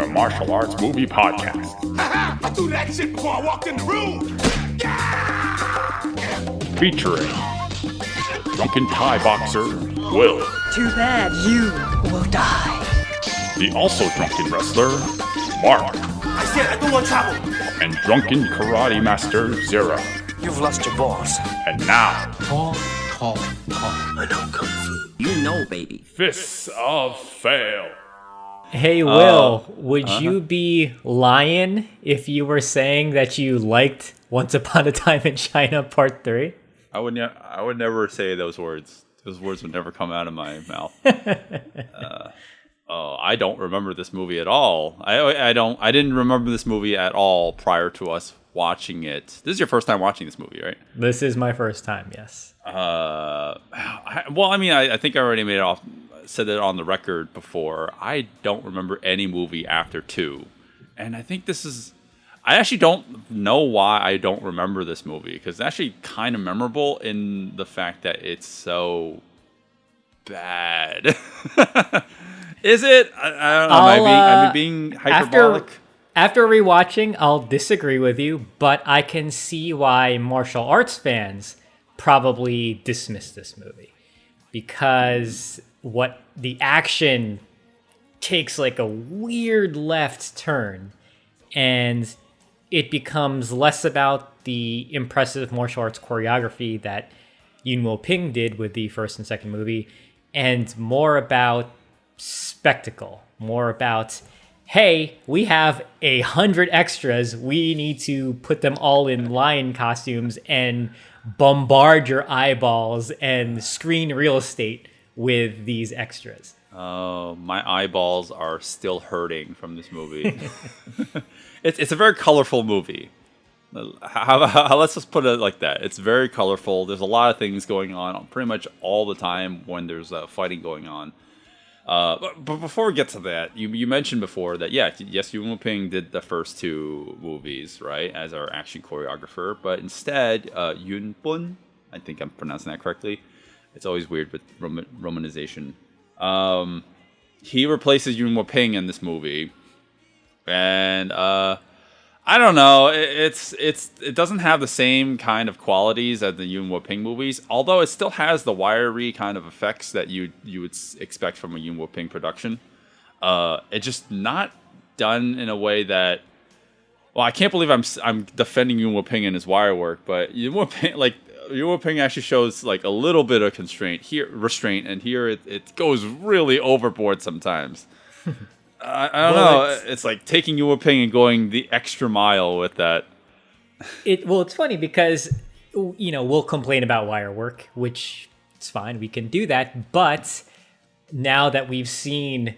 a martial arts movie podcast. I threw that shit before I walked in the room. Featuring drunken Thai boxer Will. Too bad you will die. The also drunken wrestler Mark. I said I don't want trouble. And drunken karate master Zero. You've lost your balls. And now, I know Kung Fu. You know, baby. Fists of Fail. Hey, Will, would you be lying if you were saying that you liked Once Upon a Time in China Part 3? I would never say those words. Those words would never come out of my mouth. I don't remember this movie at all. I didn't remember this movie at all prior to us watching it. This is your first time watching this movie, right? This is my first time, yes. I think I already said it on the record before. I don't remember any movie after 2. And I think I actually don't know why I don't remember this movie, because it's actually kind of memorable in the fact that it's so bad. Is it? I don't know. Am I being hyperbolic? After rewatching, I'll disagree with you, but I can see why martial arts fans probably dismiss this movie, because what the action takes like a weird left turn, and it becomes less about the impressive martial arts choreography that Yuen Woo-ping did with the first and second movie, and more about spectacle, more about, hey, we have 100 extras, we need to put them all in lion costumes and bombard your eyeballs and screen real estate with these extras. Oh, my eyeballs are still hurting from this movie. It's a very colorful movie. Let's just put it like that. It's very colorful. There's a lot of things going on pretty much all the time when there's fighting going on. But before we get to that, you mentioned before that, yes, Yuen Woo-ping did the first 2 movies, right, as our action choreographer. But instead, Yuen Bun, I think I'm pronouncing that correctly. It's always weird with romanization. He replaces Yuen Woo-ping in this movie. And I don't know. It doesn't have the same kind of qualities as the Yuen Woo-ping movies, although it still has the wiry kind of effects that you would expect from a Yuen Woo-ping production. It's just not done in a way that. Well, I can't believe I'm defending Yuen Woo-ping and his wire work, but Yuen Woo-ping actually shows like a little bit of restraint, and here it goes really overboard sometimes. I don't know. It's like taking Yuen Woo-ping and going the extra mile with that. It's funny because, we'll complain about wire work, which it's fine. We can do that. But now that we've seen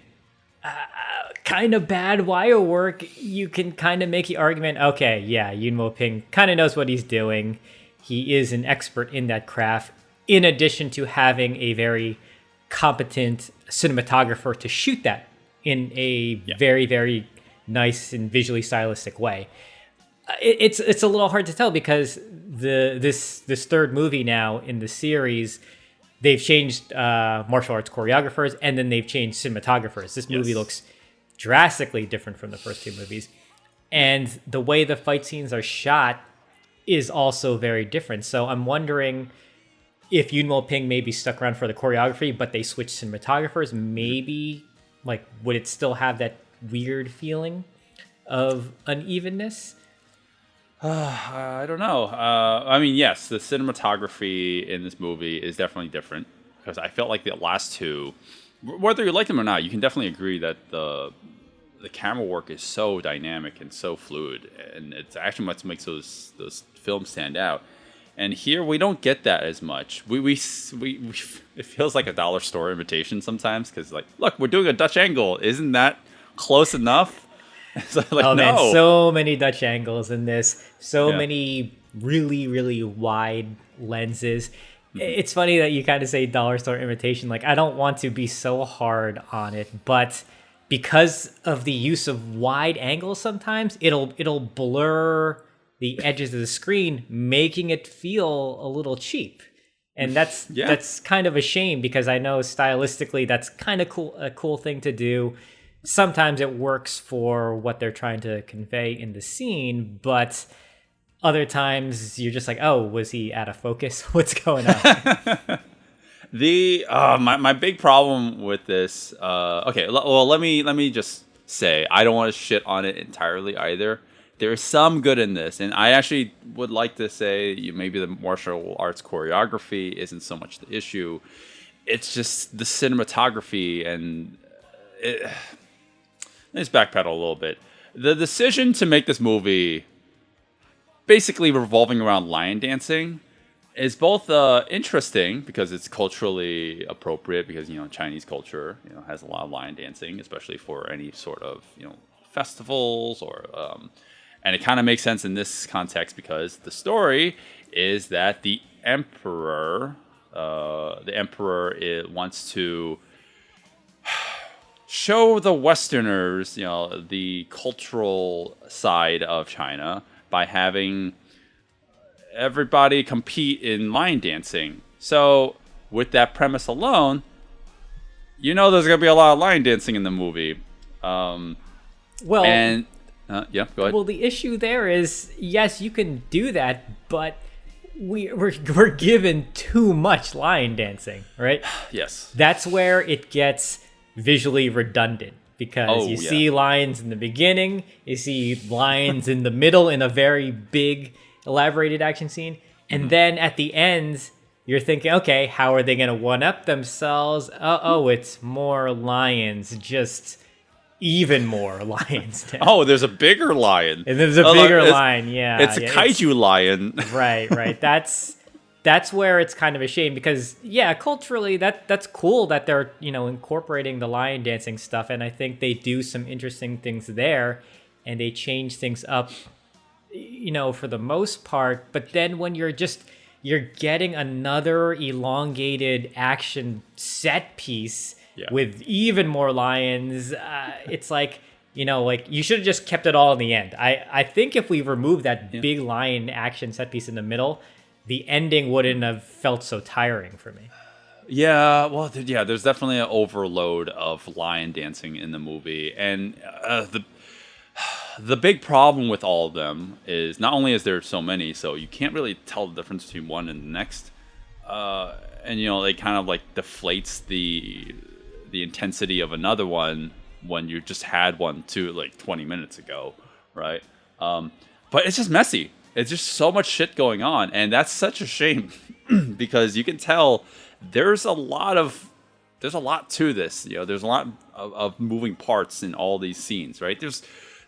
kind of bad wire work, you can kind of make the argument, okay, yeah, Yuen Woo-ping kind of knows what he's doing. He is an expert in that craft, in addition to having a very competent cinematographer to shoot that in a very, very nice and visually stylistic way. It's a little hard to tell because this third movie now in the series, they've changed martial arts choreographers, and then they've changed cinematographers. This movie looks drastically different from the first 2 movies, and the way the fight scenes are shot is also very different. So I'm wondering if Yuen Woo-ping maybe stuck around for the choreography, but they switched cinematographers, maybe. Like, would it still have that weird feeling of unevenness? I don't know. I mean, yes, the cinematography in this movie is definitely different, because I felt like the last 2, whether you like them or not, you can definitely agree that the camera work is so dynamic and so fluid, and it's actually what makes those films stand out. And here we don't get that as much. We it feels like a dollar store imitation sometimes, because like, look, we're doing a Dutch angle. Isn't that close enough? Man, so many Dutch angles in this. So many really, really wide lenses. Mm-hmm. It's funny that you kind of say dollar store imitation. Like, I don't want to be so hard on it, but because of the use of wide angles, sometimes it'll blur the edges of the screen, making it feel a little cheap. And that's kind of a shame, because I know stylistically that's kind of a cool thing to do. sometimes it works for what they're trying to convey in the scene, but other times you're just like, oh, was he out of focus? What's going on? My big problem with this. Let me just say I don't want to shit on it entirely either. There's some good in this, and I actually would like to say maybe the martial arts choreography isn't so much the issue. It's just the cinematography, and let's backpedal a little bit. The decision to make this movie basically revolving around lion dancing is both interesting because it's culturally appropriate, because Chinese culture has a lot of lion dancing, especially for any sort of festivals or and it kind of makes sense in this context because the story is that the emperor wants to show the Westerners the cultural side of China by having everybody compete in lion dancing. So with that premise alone, there's gonna be a lot of lion dancing in the movie. Yeah, go ahead. Well, the issue there is, yes, you can do that, but we're given too much lion dancing, right? Yes. That's where it gets visually redundant, because you see lions in the beginning, you see lions in the middle in a very big, elaborated action scene, and then at the end, you're thinking, okay, how are they going to one-up themselves? It's more lions, just even more lions now. Oh, there's a bigger lion. And there's a bigger lion, yeah. It's a kaiju lion. Right. That's where it's kind of a shame, because culturally that's cool that they're incorporating the lion dancing stuff, and I think they do some interesting things there, and they change things up for the most part. But then when you're getting another elongated action set piece with even more lions, it's like you should have just kept it all in the end. I think if we remove that big lion action set piece in the middle, the ending wouldn't have felt so tiring for me. Yeah, well, there's definitely an overload of lion dancing in the movie, and the big problem with all of them is not only is there so many, so you can't really tell the difference between one and the next, and it kind of like deflates the intensity of another one when you just had one like 20 minutes ago, right? But it's just messy. It's just so much shit going on, and that's such a shame because you can tell there's a lot to this. There's a lot of moving parts in all these scenes, right?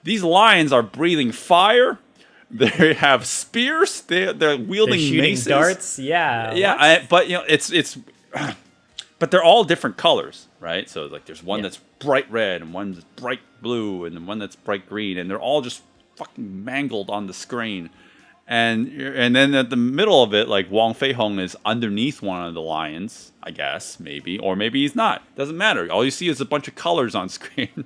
These lions are breathing fire. They have spears. They're wielding maces, darts. But but they're all different colors, right? So like there's one that's bright red and one that's bright blue and then one that's bright green, and they're all just fucking mangled on the screen. And then at the middle of it, like Wong Fei Hung is underneath one of the lions, I guess, maybe, or maybe he's not. Doesn't matter. All you see is a bunch of colors on screen.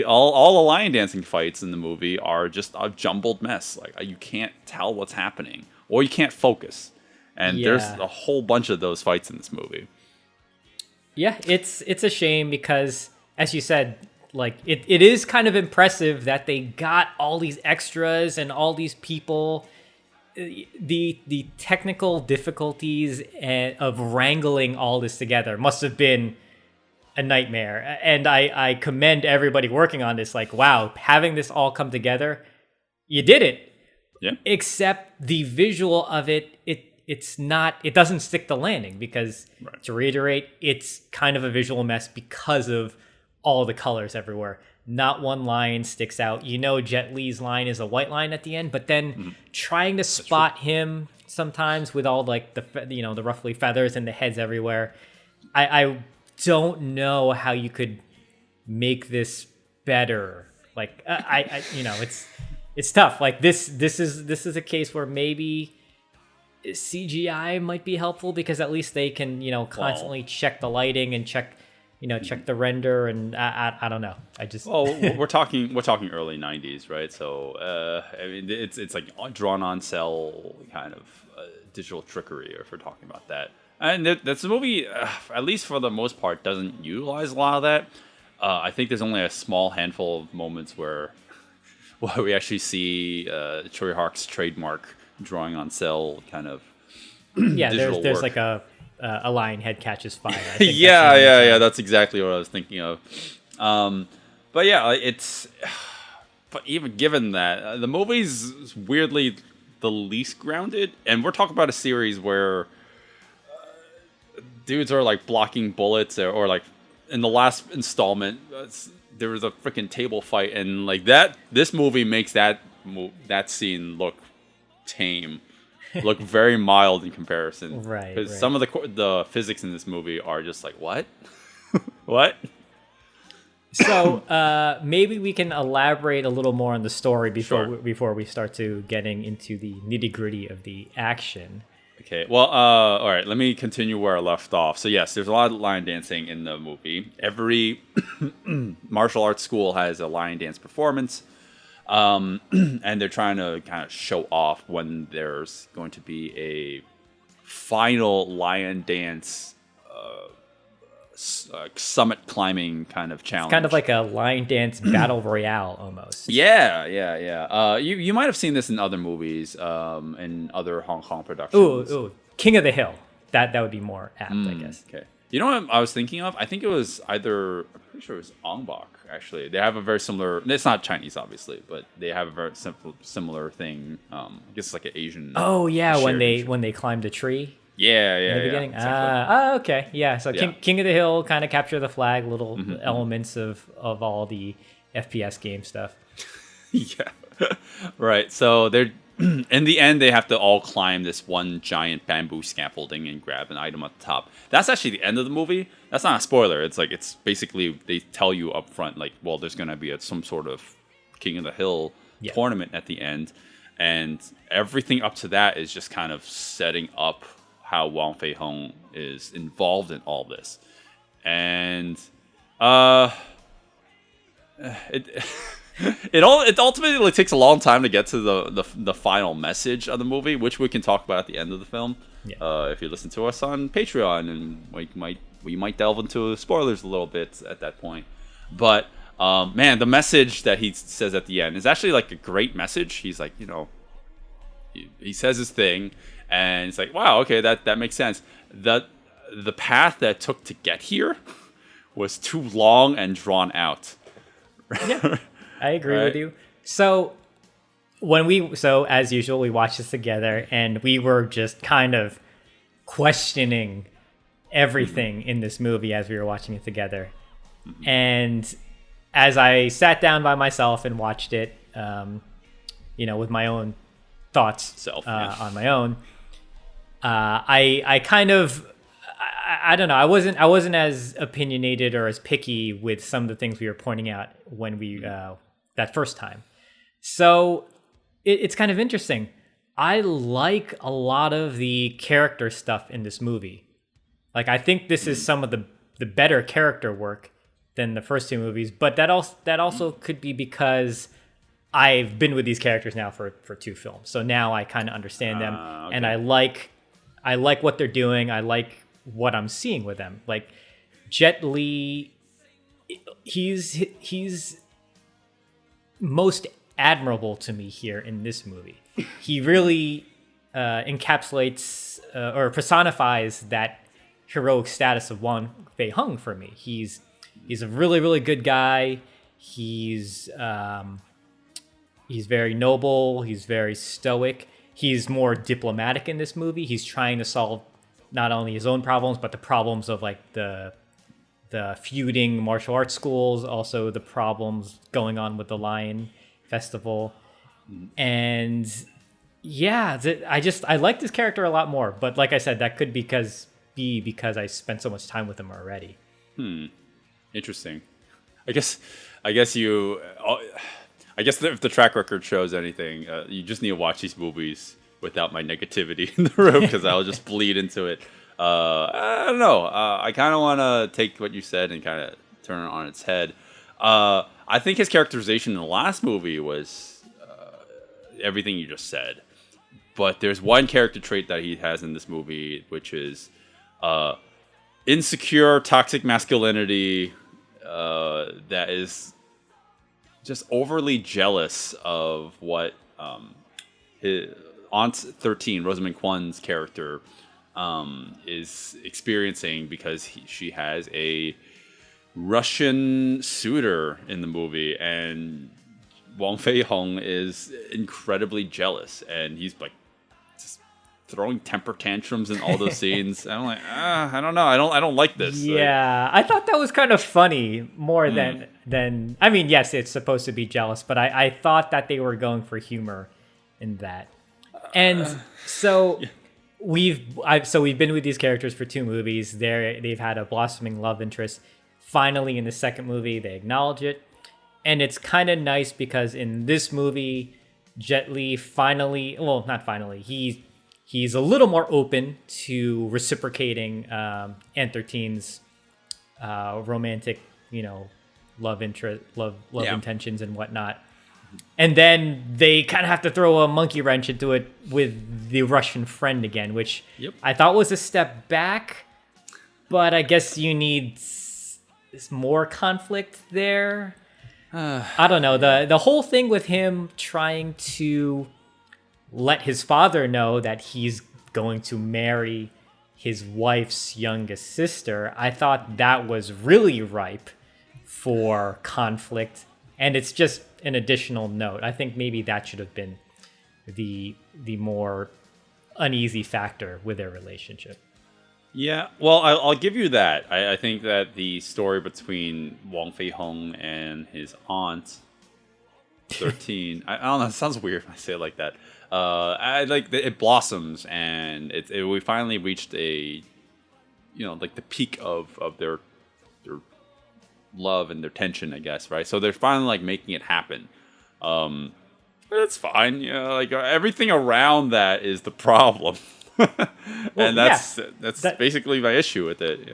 All the lion dancing fights in the movie are just a jumbled mess. Like you can't tell what's happening, or you can't focus. And there's a whole bunch of those fights in this movie. Yeah, it's a shame because, as you said, like it is kind of impressive that they got all these extras and all these people. The technical difficulties of wrangling all this together must have been a nightmare, and I commend everybody working on this. Like, wow, having this all come together, you did it. Yeah. Except the visual of it doesn't stick the landing because, to reiterate, it's kind of a visual mess because of all the colors everywhere. Not one line sticks out. Jet Li's line is a white line at the end, but then trying to spot him sometimes with all like the roughly feathers and the heads everywhere. I don't know how you could make this better. Like it's tough. Like this is a case where maybe CGI might be helpful because at least they can constantly check the lighting and check the render, and I don't know. we're talking early 90s, right? So I mean it's like drawn on cell kind of digital trickery if we're talking about that. And that's a movie, at least for the most part, doesn't utilize a lot of that. I think there's only a small handful of moments where we actually see Choi Hark's trademark drawing on cell kind of Yeah, digital there's work. like a lion head catches fire. I think Yeah. That's exactly what I was thinking of. But yeah, it's. But even given that, the movie's weirdly the least grounded, and we're talking about a series where dudes are like blocking bullets, or like in the last installment, there was a freaking table fight, and like that. This movie makes that scene look tame, look very mild in comparison. Right. Because some of the physics in this movie are just like what, what. So maybe we can elaborate a little more on the story Sure. before we start to getting into the nitty gritty of the action. Okay, well, all right, let me continue where I left off. So yes, there's a lot of lion dancing in the movie. Every martial arts school has a lion dance performance, and they're trying to kind of show off when there's going to be a final lion dance summit climbing kind of challenge. Kind of like a lion dance battle royale almost. Yeah. You might have seen this in other movies, in other Hong Kong productions. Ooh, King of the Hill. That would be more apt, I guess. Okay. You know what I was thinking of? I think it was I'm pretty sure it was Ong Bak, actually. They have a very similar, it's not Chinese, obviously, but they have a very similar thing. I guess it's like an Asian. Oh yeah, when shared Asian. they climbed a tree. Yeah. In the beginning? Exactly. Okay. Yeah. So Yeah. King of the Hill, kind of capture the flag, little elements of all the FPS game stuff. Yeah. Right. So they're in the end they have to all climb this one giant bamboo scaffolding and grab an item at the top. That's actually the end of the movie. That's not a spoiler. It's like it's basically they tell you up front like, well, there's going to be some sort of King of the Hill tournament at the end, and everything up to that is just kind of setting up how Wang Fei Hong is involved in all this. And it ultimately takes a long time to get to the final message of the movie, which we can talk about at the end of the film. If you listen to us on Patreon, and we might delve into spoilers a little bit at that point. But man, the message that he says at the end is actually like a great message. He's like, he says his thing, and it's like, wow, okay, that makes sense. The path that took to get here was too long and drawn out. Yeah, I agree with you. So as usual, we watched this together, and we were just kind of questioning everything in this movie as we were watching it together. And as I sat down by myself and watched it, with my own thoughts on my own, I kind of, I don't know, I wasn't as opinionated or as picky with some of the things we were pointing out when we that first time. So it's kind of interesting. I like a lot of the character stuff in this movie. Like, I think this is some of the better character work than the first two movies, but that also could be because I've been with these characters now for two films. So now I kind of understand them, okay. and I like what they're doing. I like what I'm seeing with them. Like Jet Li, he's most admirable to me here in this movie. He really encapsulates or personifies that heroic status of Wang Fei Hung for me. He's a really, really good guy. He's very noble. He's very stoic. He's more diplomatic in this movie. He's trying to solve not only his own problems, but the problems of like the feuding martial arts schools, also the problems going on with the Lion Festival. And yeah, I like this character a lot more. But like I said, that could be because I spent so much time with him already. Interesting. I guess if the track record shows anything, you just need to watch these movies without my negativity in the room, because I'll just bleed into it. I don't know. I kind of want to take what you said and kind of turn it on its head. I think his characterization in the last movie was everything you just said. But there's one character trait that he has in this movie, which is insecure, toxic masculinity, that is just overly jealous of what his Aunt 13, Rosamund Kwan's character, is experiencing because she has a Russian suitor in the movie, and Wang Fei-hung is incredibly jealous, and he's like just throwing temper tantrums in all those scenes. And I'm like, I don't know, I don't like this. Yeah, I thought that was kind of funny more than I mean, yes, it's supposed to be jealous, but I thought that they were going for humor in that. And so we've been with these characters for 2 movies. They've had a blossoming love interest. Finally, in the second movie, they acknowledge it. And it's kind of nice because in this movie, Jet Li finally, well, not finally, he's a little more open to reciprocating Aunt 13's romantic, love interest, love intentions and whatnot. And then they kind of have to throw a monkey wrench into it with the Russian friend again, which I thought was a step back, but I guess you need more conflict there. I don't know. The whole thing with him trying to let his father know that he's going to marry his wife's youngest sister, I thought that was really ripe for conflict. And it's just an additional note. I think maybe that should have been the more uneasy factor with their relationship. Yeah, well, I'll give you that. I think that the story between Wang Fei-hung and his aunt, 13, I don't know, it sounds weird when I say it like that. I like it blossoms, and we finally reached a, like the peak of their love and their tension, I guess, right? So they're finally like making it happen. But it's fine, like everything around that is the problem. And that's basically my issue with it.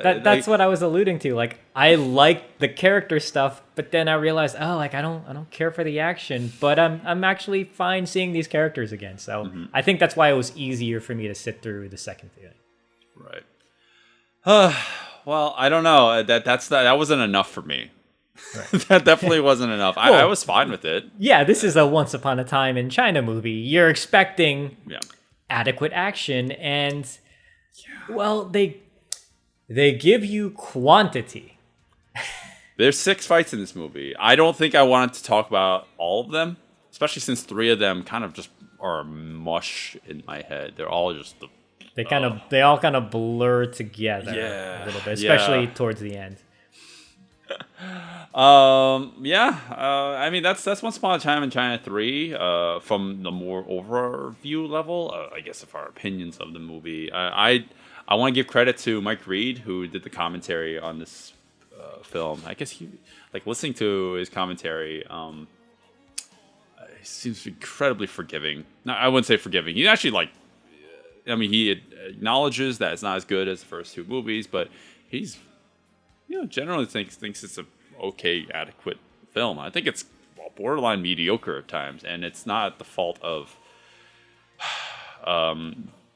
That's what I was alluding to. Like, I like the character stuff, but then I realized, I don't care for the action, but I'm actually fine seeing these characters again. So I think that's why it was easier for me to sit through the second viewing. Right. Well, I don't know. That wasn't enough for me. Right. That definitely wasn't enough. I was fine with it. Yeah, this is a Once Upon a Time in China movie. You're expecting adequate action, and well, they give you quantity. There's 6 fights in this movie. I don't think I wanted to talk about all of them, especially since 3 of them kind of just are mush in my head. They're all just they all kind of blur together a little bit, especially towards the end. I mean that's Once Upon a Time in China 3 from the more overview level, I guess, of our opinions of the movie. I want to give credit to Mike Reed, who did the commentary on this film. I guess he, like, listening to his commentary, he seems incredibly forgiving. No, I wouldn't say forgiving. He actually he acknowledges that it's not as good as the first 2 movies, but he's generally thinks it's a okay, adequate film. I think it's borderline mediocre at times, and it's not the fault of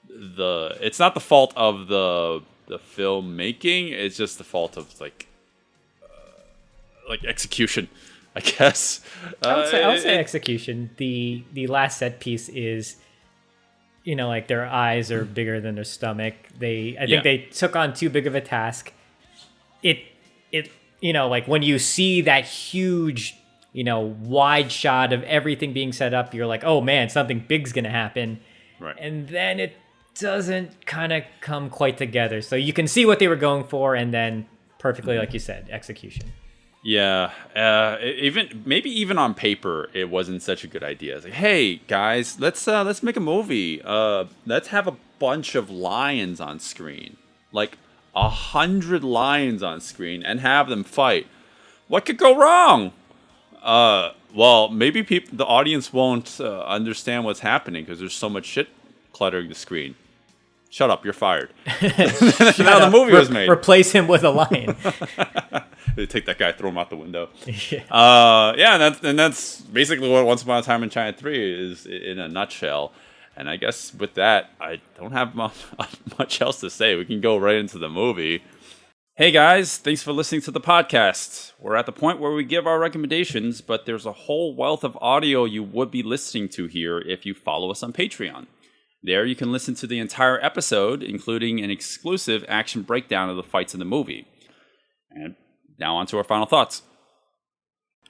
it's not the fault of the filmmaking. It's just the fault of like execution, I guess. I would say execution. The last set piece is, like, their eyes are bigger than their stomach. I think they took on too big of a task. It like when you see that huge, wide shot of everything being set up, you're like, oh man, something big's gonna happen. Right. And then it doesn't kind of come quite together. So you can see what they were going for, and then perfectly, like you said, execution. Yeah, even on paper, it wasn't such a good idea. It's like, hey guys, let's make a movie. Let's have a bunch of lions on screen, like 100 lions on screen, and have them fight. What could go wrong? Well, maybe the audience won't understand what's happening because there's so much shit cluttering the screen. Shut up, you're fired. Now the movie was made. Replace him with a lion. They take that guy, throw him out the window. And that's basically what Once Upon a Time in China 3 is in a nutshell. And I guess with that, I don't have much else to say. We can go right into the movie. Hey guys, thanks for listening to the podcast. We're at the point where we give our recommendations, but there's a whole wealth of audio you would be listening to here if you follow us on Patreon. There you can listen to the entire episode, including an exclusive action breakdown of the fights in the movie. And now on to our final thoughts.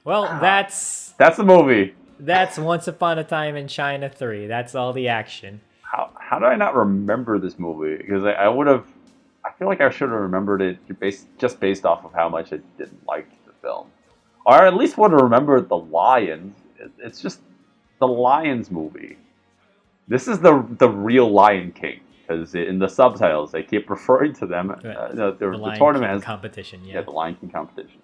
Well, that's the movie. That's Once Upon a Time in China 3. That's all the action. How do I not remember this movie? Because I would have. I feel like I should have remembered it just based off of how much I didn't like the film, or at least would have remembered the lions. It's just the Lions movie. This is the real Lion King, because in the subtitles they keep referring to them. Right. The Lion tournament King has competition. yeah, the Lion King competition.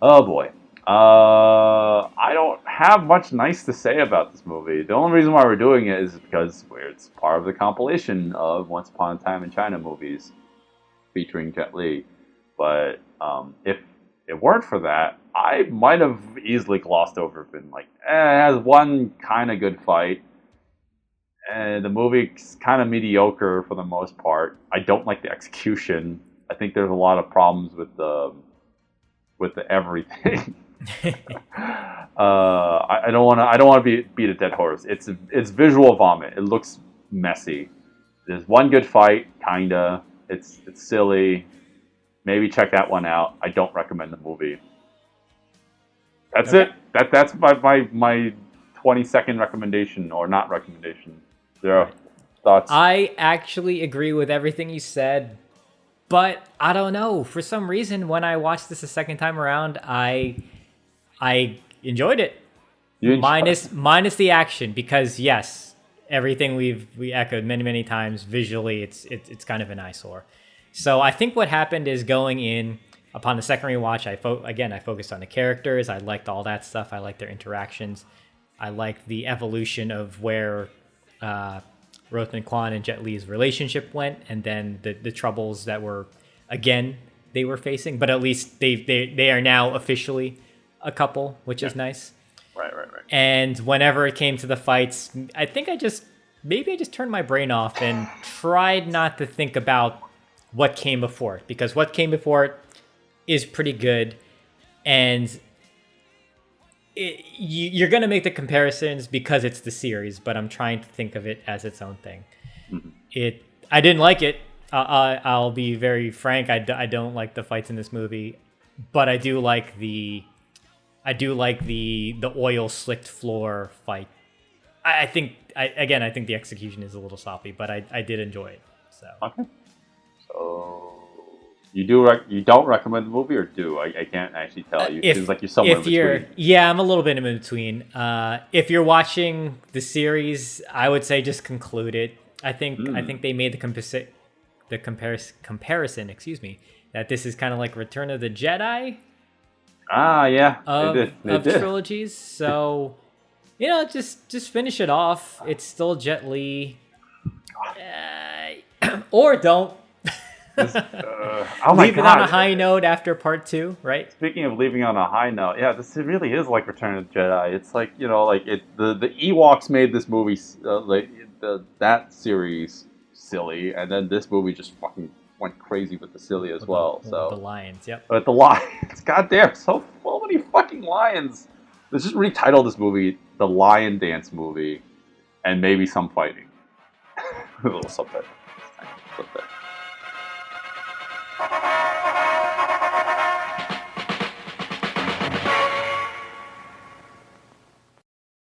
Oh boy. I don't have much nice to say about this movie. The only reason why we're doing it is because it's part of the compilation of Once Upon a Time in China movies featuring Jet Li. But if it weren't for that, I might have easily glossed over it, been like, it has one kind of good fight. And the movie's kind of mediocre for the most part. I don't like the execution. I think there's a lot of problems with the everything. I don't want to beat a dead horse. It's visual vomit. It looks messy. There's one good fight, kinda. It's silly. Maybe check that one out. I don't recommend the movie. That's it. That's my 20-second recommendation or not recommendation. Zero thoughts. I actually agree with everything you said, but I don't know. For some reason, when I watched this a second time around, I enjoyed it. Minus the action, because yes, everything we echoed many times visually, it's kind of an eyesore. So I think what happened is, going in upon the second rewatch, I focused on the characters. I liked all that stuff. I liked their interactions. I liked the evolution of where Rothman Kwan and Jet Li's relationship went, and then the troubles that they were facing. But at least they are now officially a couple, which is nice. Right. And whenever it came to the fights, I think I just turned my brain off and tried not to think about what came before it, because what came before it is pretty good, and you're going to make the comparisons because it's the series, but I'm trying to think of it as its own thing. Mm-hmm. I didn't like it. I'll be very frank. I don't like the fights in this movie, but I do like the oil slicked floor fight. I think the execution is a little sloppy, but I did enjoy it. So okay. So you don't recommend the movie, or do? I can't actually tell you. It seems like you're somewhere in between. Yeah, I'm a little bit in between. If you're watching the series, I would say just conclude it. I think they made the comparison. Excuse me, that this is kind of like Return of the Jedi. Ah, yeah, they did. Trilogies. So, just finish it off. It's still Jet Li. Or don't. Leave it on a high note after part 2, right? Speaking of leaving on a high note, yeah, this really is like Return of the Jedi. It's like, the Ewoks made this movie, that series silly, and then this movie just fucking went crazy with the silly as well. So the lions, yep. But the lions, goddamn, so many fucking lions. Let's just retitle this movie the Lion Dance Movie, and maybe some fighting. A little subtitle.